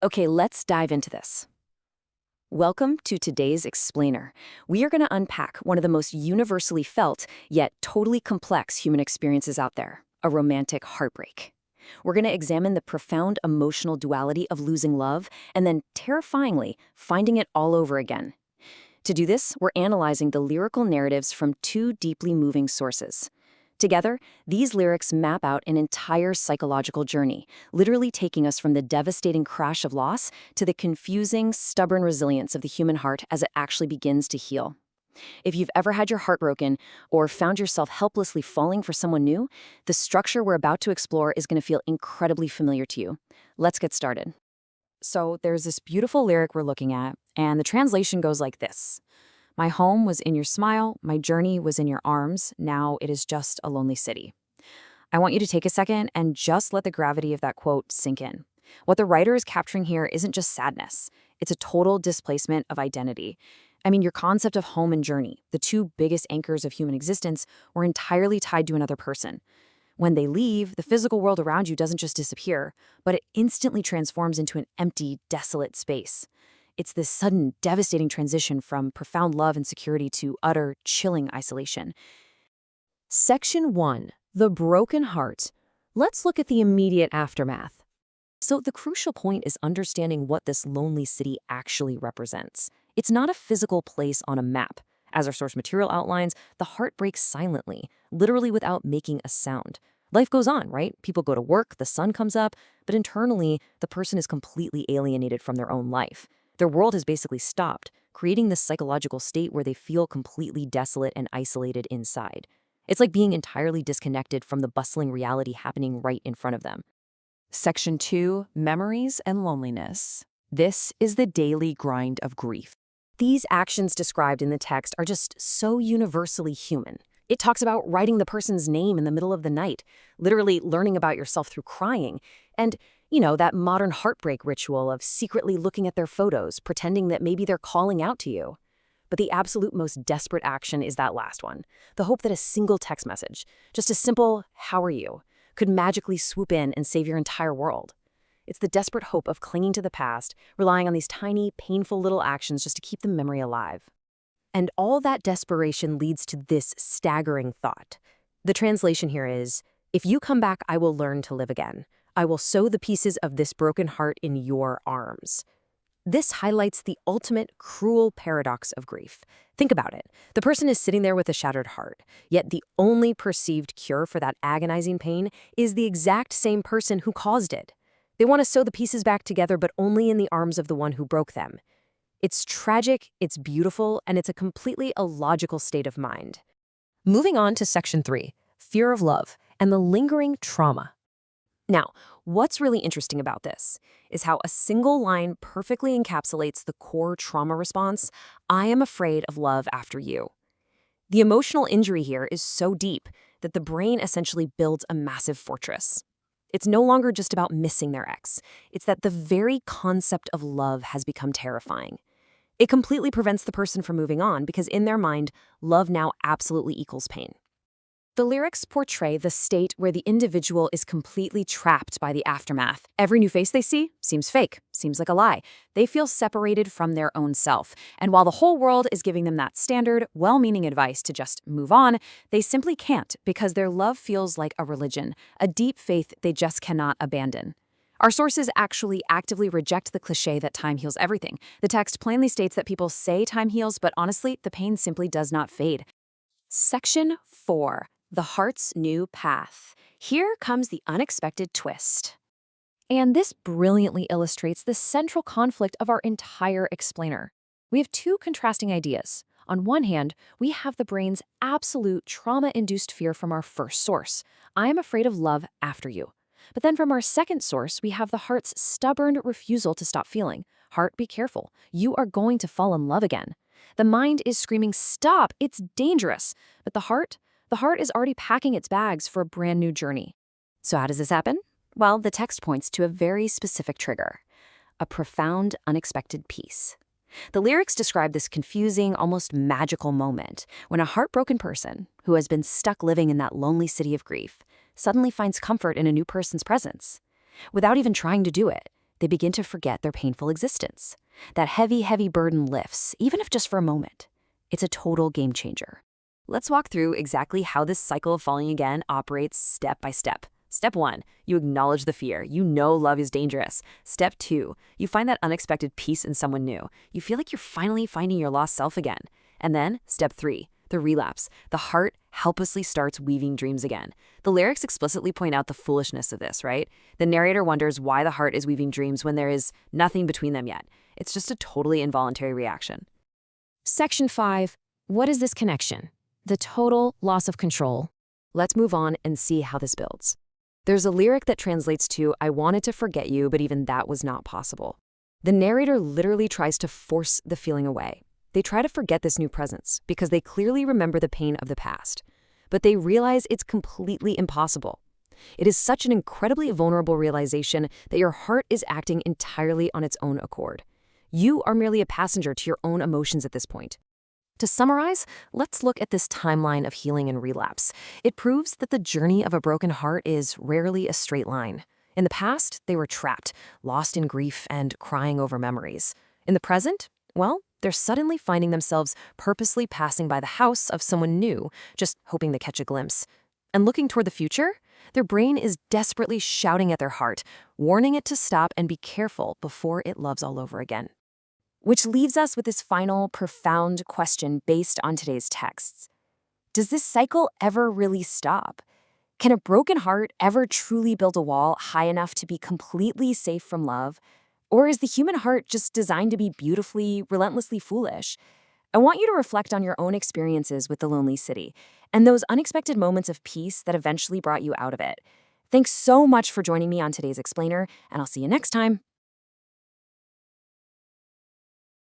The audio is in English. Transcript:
Okay, let's dive into this. Welcome to today's explainer. We are going to unpack one of the most universally felt, yet totally complex human experiences out there, a romantic heartbreak. We're going to examine the profound emotional duality of losing love and then, terrifyingly, finding it all over again. To do this, we're analyzing the lyrical narratives from two deeply moving sources. Together, these lyrics map out an entire psychological journey, literally taking us from the devastating crash of loss to the confusing, stubborn resilience of the human heart as it actually begins to heal. If you've ever had your heart broken or found yourself helplessly falling for someone new, the structure we're about to explore is going to feel incredibly familiar to you. Let's get started. So there's this beautiful lyric we're looking at, and the translation goes like this. My home was in your smile, my journey was in your arms, now it is just a lonely city. I want you to take a second and just let the gravity of that quote sink in. What the writer is capturing here isn't just sadness, it's a total displacement of identity. I mean, your concept of home and journey, the two biggest anchors of human existence, were entirely tied to another person. When they leave, the physical world around you doesn't just disappear, but it instantly transforms into an empty, desolate space. It's this sudden, devastating transition from profound love and security to utter, chilling isolation. Section 1. The Broken Heart. Let's look at the immediate aftermath. So the crucial point is understanding what this lonely city actually represents. It's not a physical place on a map. As our source material outlines, the heart breaks silently, literally without making a sound. Life goes on, right? People go to work, the sun comes up, but internally, the person is completely alienated from their own life. Their world has basically stopped, creating this psychological state where they feel completely desolate and isolated inside. It's like being entirely disconnected from the bustling reality happening right in front of them. Section 2, Memories and Loneliness. This is the daily grind of grief. These actions described in the text are just so universally human. It talks about writing the person's name in the middle of the night, literally learning about yourself through crying, and, that modern heartbreak ritual of secretly looking at their photos, pretending that maybe they're calling out to you. But the absolute most desperate action is that last one, the hope that a single text message, just a simple, "How are you?" could magically swoop in and save your entire world. It's the desperate hope of clinging to the past, relying on these tiny, painful little actions just to keep the memory alive. And all that desperation leads to this staggering thought. The translation here is, if you come back, I will learn to live again. I will sew the pieces of this broken heart in your arms. This highlights the ultimate cruel paradox of grief. Think about it. The person is sitting there with a shattered heart, yet the only perceived cure for that agonizing pain is the exact same person who caused it. They want to sew the pieces back together, but only in the arms of the one who broke them. It's tragic, it's beautiful, and it's a completely illogical state of mind. Moving on to Section 3, Fear of Love and the Lingering Trauma. Now, what's really interesting about this is how a single line perfectly encapsulates the core trauma response, I am afraid of love after you. The emotional injury here is so deep that the brain essentially builds a massive fortress. It's no longer just about missing their ex. It's that the very concept of love has become terrifying. It completely prevents the person from moving on because in their mind, love now absolutely equals pain. The lyrics portray the state where the individual is completely trapped by the aftermath. Every new face they see seems fake, seems like a lie. They feel separated from their own self. And while the whole world is giving them that standard, well-meaning advice to just move on, they simply can't because their love feels like a religion, a deep faith they just cannot abandon. Our sources actually actively reject the cliché that time heals everything. The text plainly states that people say time heals, but honestly, the pain simply does not fade. Section 4. The Heart's New Path. Here comes the unexpected twist. And this brilliantly illustrates the central conflict of our entire explainer. We have two contrasting ideas. On one hand, we have the brain's absolute trauma-induced fear from our first source. I am afraid of love after you. But then from our second source, we have the heart's stubborn refusal to stop feeling. Heart, be careful. You are going to fall in love again. The mind is screaming, stop, it's dangerous. But the heart is already packing its bags for a brand new journey. So how does this happen? Well, the text points to a very specific trigger, a profound, unexpected peace. The lyrics describe this confusing, almost magical moment when a heartbroken person who has been stuck living in that lonely city of grief suddenly finds comfort in a new person's presence. Without even trying to do it, They begin to forget their painful existence. That heavy, heavy burden lifts, even if just for a moment. It's a total game changer. Let's walk through exactly how this cycle of falling again operates step by step. Step 1, you acknowledge the fear. You know love is dangerous. Step 2, you find that unexpected peace in someone new. You feel like you're finally finding your lost self again. And then, step 3, the relapse. The heart helplessly starts weaving dreams again. The lyrics explicitly point out the foolishness of this, right? The narrator wonders why the heart is weaving dreams when there is nothing between them yet. It's just a totally involuntary reaction. Section 5, what is this connection? The total loss of control. Let's move on and see how this builds. There's a lyric that translates to, I wanted to forget you, but even that was not possible. The narrator literally tries to force the feeling away. They try to forget this new presence because they clearly remember the pain of the past. But they realize it's completely impossible. It is such an incredibly vulnerable realization that your heart is acting entirely on its own accord. You are merely a passenger to your own emotions at this point. To summarize, let's look at this timeline of healing and relapse. It proves that the journey of a broken heart is rarely a straight line. In the past, they were trapped, lost in grief and crying over memories. In the present, well, they're suddenly finding themselves purposely passing by the house of someone new, just hoping to catch a glimpse. And looking toward the future, their brain is desperately shouting at their heart, warning it to stop and be careful before it loves all over again. Which leaves us with this final, profound question based on today's texts. Does this cycle ever really stop? Can a broken heart ever truly build a wall high enough to be completely safe from love? Or is the human heart just designed to be beautifully, relentlessly foolish? I want you to reflect on your own experiences with the lonely city and those unexpected moments of peace that eventually brought you out of it. Thanks so much for joining me on today's Explainer, and I'll see you next time.